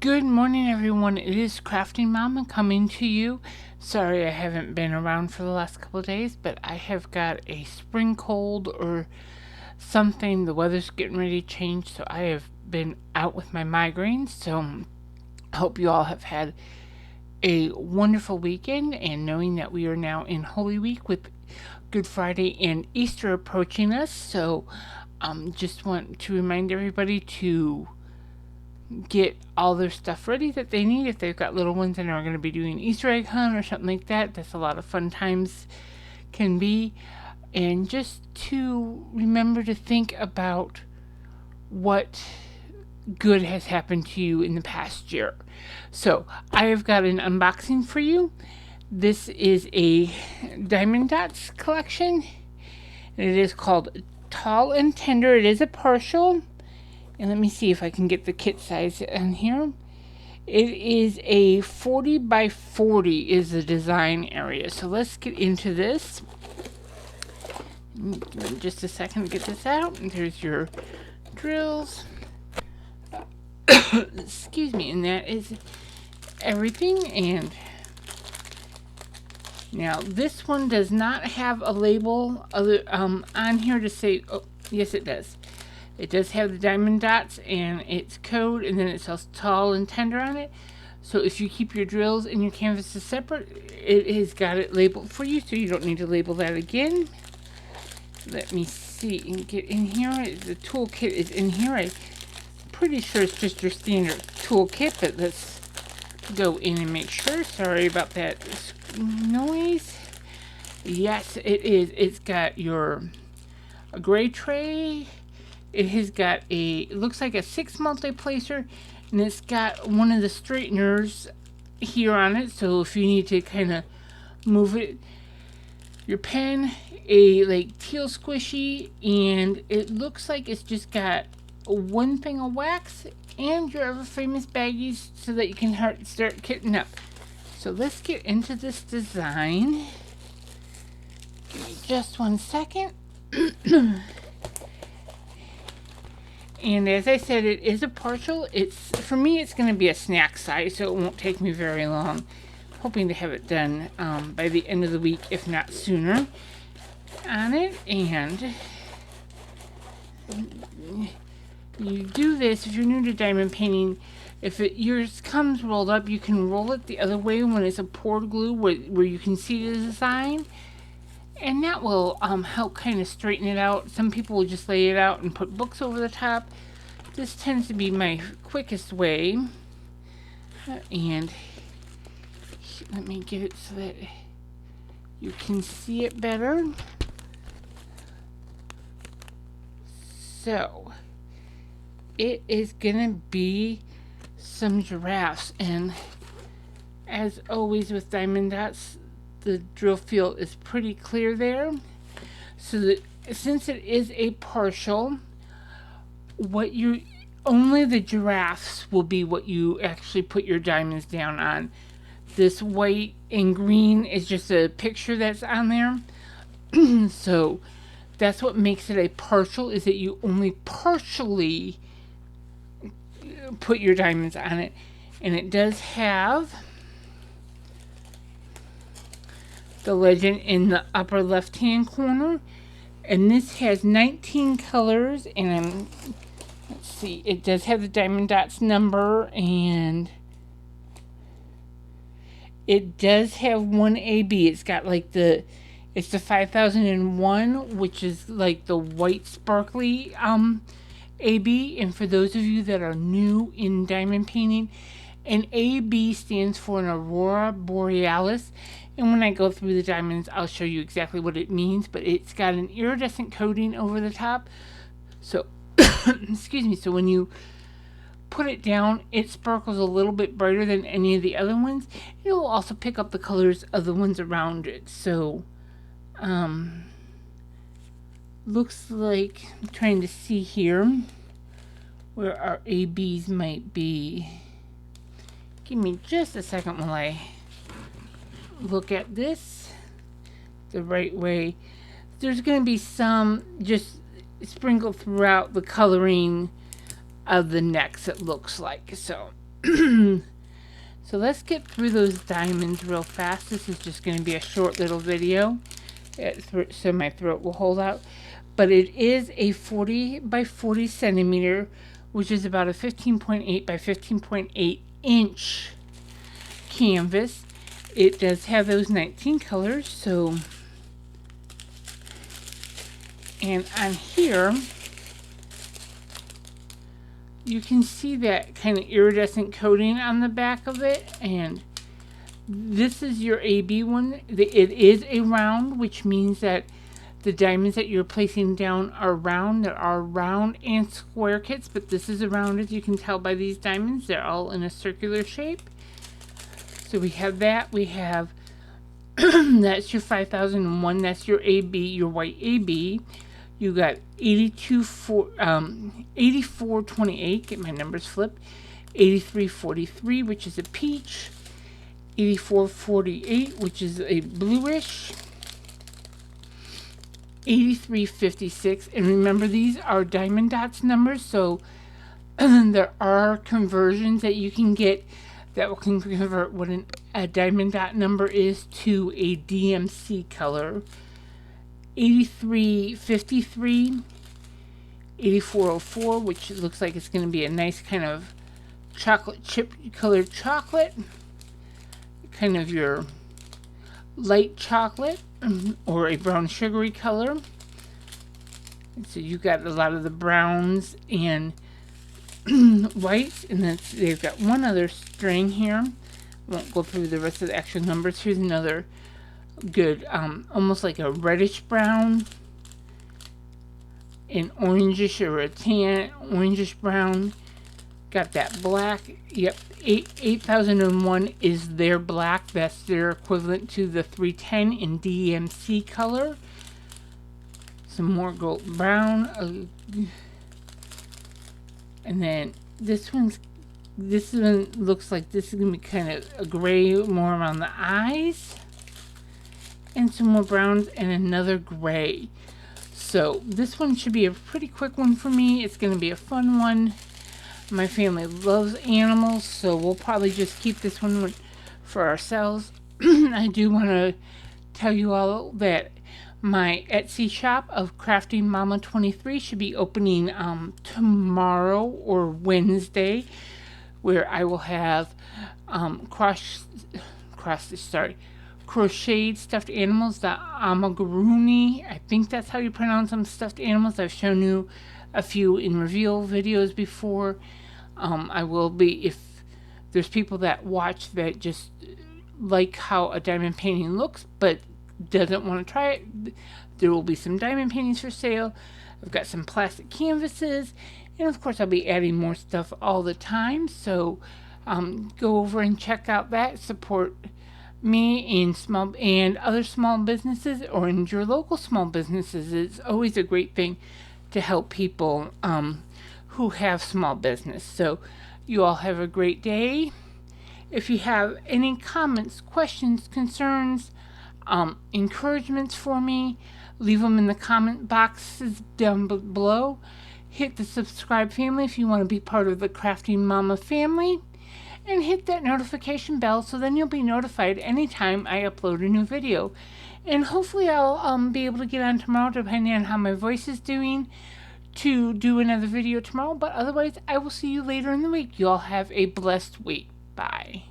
Good morning, everyone. It is Crafting Mama coming to you. Sorry I haven't been around for the last couple of days, but I have got a spring cold or something. The weather's getting ready to change, so I have been out with my migraines. So I hope you all have had a wonderful weekend, and knowing that we are now in Holy Week with Good Friday and Easter approaching us. So just want to remind everybody to get all their stuff ready that they need if they've got little ones and are going to be doing Easter egg hunt or something like that. That's a lot of fun times can be. And just to remember to think about what good has happened to you in the past year. So I have got an unboxing for you. This is a Diamond Dots collection. And it is called Tall and Tender. It is a partial. And let me see if I can get the kit size in here. It is a 40 by 40 is the design area. So let's get into this. Give me just a second to get this out. And there's your drills. Excuse me. And that is everything. And now this one does not have a label on here to say, oh, yes it does. It does have the diamond dots and its code, and then it says tall and tender on it. So if you keep your drills and your canvases separate, it has got it labeled for you, so you don't need to label that again. Let me see and get in here. The toolkit is in here. I'm pretty sure it's just your standard toolkit, but let's go in and make sure. Sorry about that noise. Yes, it is. It's got your gray tray. It has got it looks like a 6 multi-placer, and it's got one of the straighteners here on it, so if you need to kind of move it. Your pen, a like teal squishy, and it looks like it's just got one thing of wax and your ever famous baggies so that you can start kitting up. So let's get into this design. Give me just 1 second. And as I said, it is a partial. For me, it's going to be a snack size, so it won't take me very long. Hoping to have it done by the end of the week, if not sooner, on it. And you do this, if you're new to diamond painting, if yours comes rolled up, you can roll it the other way when it's a poured glue where you can see the design. And that will help kind of straighten it out. Some people will just lay it out and put books over the top. This tends to be my quickest way. And let me get it so that you can see it better. So it is gonna be some giraffes, and as always with diamond dots, the drill field is pretty clear there. So that since it is a partial, only the giraffes will be what you actually put your diamonds down on. This white and green is just a picture that's on there. So that's what makes it a partial, is that you only partially put your diamonds on it. And it does have the legend in the upper left hand corner, and this has 19 colors, and let's see, it does have the diamond dots number, and it does have one AB. It's got like it's the 5001, which is like the white sparkly AB. And for those of you that are new in diamond painting, an AB stands for an Aurora Borealis. And when I go through the diamonds, I'll show you exactly what it means. But it's got an iridescent coating over the top. So, excuse me. So when you put it down, it sparkles a little bit brighter than any of the other ones. It will also pick up the colors of the ones around it. So, looks like I'm trying to see here where our ABs might be. Give me just a second while I look at this the right way. There's going to be some just sprinkled throughout the coloring of the necks, it looks like. So So let's get through those diamonds real fast. This is just going to be a short little video, so my throat will hold out. But it is a 40 by 40 centimeter, which is about a 15.8 by 15.8 inch canvas. It does have those 19 colors, so, and on here you can see that kind of iridescent coating on the back of it, and this is your AB one. It is a round, which means that the diamonds that you're placing down are round. There are round and square kits, but this is a round, as you can tell by these diamonds. They're all in a circular shape. So we have that. We have that's your 5001. That's your AB, your white AB. You got 8428. Get my numbers flipped. 8343, which is a peach. 8448, which is a bluish. 8356, and remember, these are Diamond Dots numbers, so there are conversions that you can get that will convert what a Diamond Dot number is to a DMC color. 8353, 8404, which looks like it's going to be a nice kind of chocolate chip colored chocolate, kind of your light chocolate, or a brown sugary color. And so you got a lot of the browns and whites, and then they've got one other string here. I won't go through the rest of the actual numbers. Here's another good, almost like a reddish brown, an orangish or a tan orangish brown. Got that black. Yep, 8001 is their black. That's their equivalent to the 310 in DMC color. Some more gold brown. And then this one looks like this is going to be kind of a gray, more around the eyes. And some more browns and another gray. So this one should be a pretty quick one for me. It's going to be a fun one. My family loves animals, so we'll probably just keep this one for ourselves. I do want to tell you all that my Etsy shop of Crafting Mama 23 should be opening tomorrow or Wednesday, where I will have crocheted stuffed animals, the amigurumi. I think that's how you pronounce them, stuffed animals. I've shown you a few in reveal videos before. I will be, if there's people that watch that just like how a diamond painting looks but doesn't want to try it, there will be some diamond paintings for sale. I've got some plastic canvases, and of course I'll be adding more stuff all the time, so go over and check out that. Support me in small and other small businesses, or in your local small businesses. It's always a great thing to help people who have small business. So you all have a great day. If you have any comments, questions, concerns, encouragements for me, leave them in the comment boxes down below. Hit the subscribe family if you want to be part of the Crafting Mama family, and hit that notification bell so then you'll be notified anytime I upload a new video. And hopefully I'll be able to get on tomorrow, depending on how my voice is doing, to do another video tomorrow. But otherwise, I will see you later in the week. You all have a blessed week. Bye.